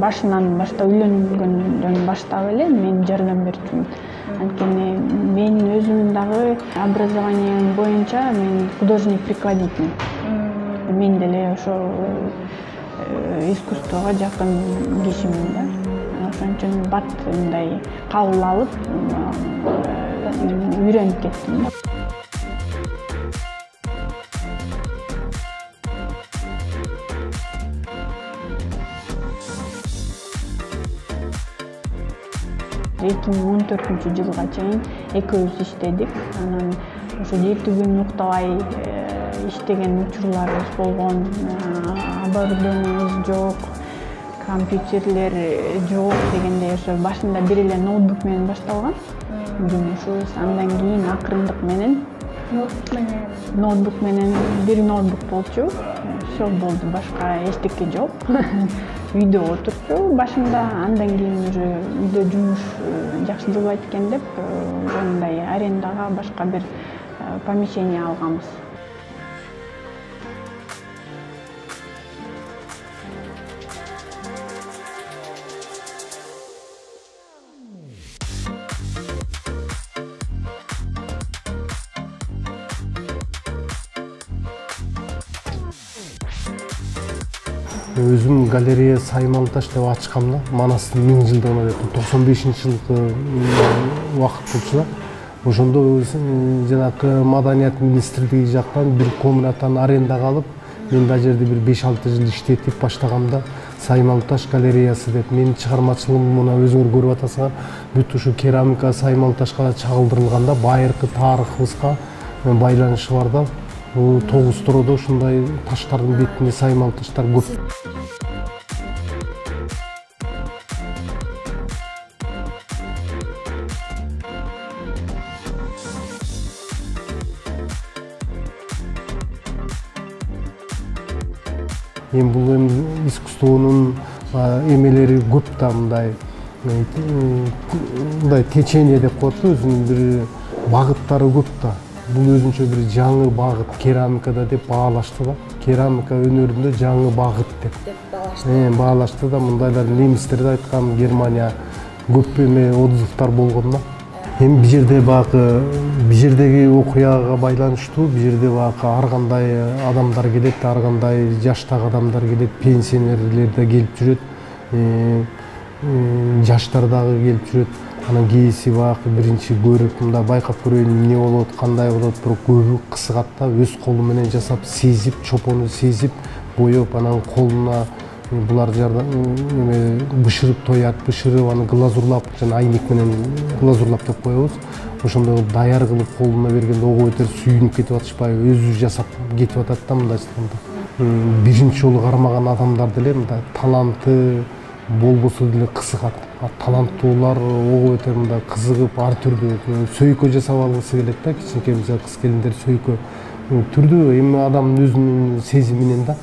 Башынан баштап үйлөнгөндөн баштап эле мен жардам берчүмүн. Анткени менин өзүмдүн дагы образованием боюнча мен художник-прикладитель. Мен деле ошо искусствого жакын кишимин да. Ошон үчүн бат мындай кабыл алып үйрөнүп кеттим. Эки миң 14-жылга чейин экөөбүз иштедик. Анан ошо 7 күн уктабай иштеген учурларыбыз болгон. Оборудованиебиз жок, компьютерлер жок дегендей ошо башында бир эле ноутбук менен башталган жумушубуз. Андан кийин акырындык менен ноутбук менен бир ноутбук болчу. Все болду, башка эчтеке жок. Үйдө отурчу башында, андан кийин уже үйдө жумуш жакшы жылбайт экен деп, мындай арендага башка бир помещение алганбыз. Өзүм галерея Саймалы таш деп ачкам да. Манастын 1000 жылдыгына деп 95-жылкы убакыт болчу да. Ошондо жанакы маданият министрлиги жактан бир комнатаны арендага алып, мен да жерде бир 5-6 жыл иштетип баштагамда Саймалы таш галереясы деп менин чыгармачылыгым мына өзүңөр көрүп атасыңар. Бүт ушу керамика Саймалы ташка чагылдырылганда байыркы тарыхыбызга байланышы бар да. Бул Тогуз-Тороодо ушундай таштардын бетинде Саймалы таштар көп. Бул искусствонун эмелери көп да, мындай течение деп коет да, өзүнүн бир багыттары көп да. Бул өзүнчө бир жаңы багыт керамикада деп баалашты да. Керамика өнөрүндө жаңы багыт деп баалашты да. Мындайлар немистер да айткан, Германия көп отзывдар болгон да. Эми бул жерде баягы бул жердеги окуяга байланыштуу, бул жерде баягы ар кандай адамдар келет, ар кандай жаштагы адамдар келет, пенсионерлер да келип жүрөт, жаштар дагы келип жүрөт. Анан кээси баягы биринчи көрүп, мында байкап көрөйүн эмне болот, кандай болот, бирок көбү кызыгат да, өз колу менен жасап, сезип, чопону сезип, боеп, анан колуна булар бышырып тоят, бышырып, аны глазурлап, жана айнек менен глазурлап деп коебуз. Ошондой даяр кылып колуна бергенде ого бетер сүйүнүп кетип атышпайбы, өзү жасап кетип атат да, мындай айтканда. Биринчи жолу кармаган адамдар деле мындай таланты болбосо деле кызыгат. Таланттуулар ого бетер мындай кызыгып, ар түрдүү сөйкө жасап алгысы келет да, кичинекей кыз келиндер сөйкө түрдүү, эми адамдын өзүнүн сезиминен да.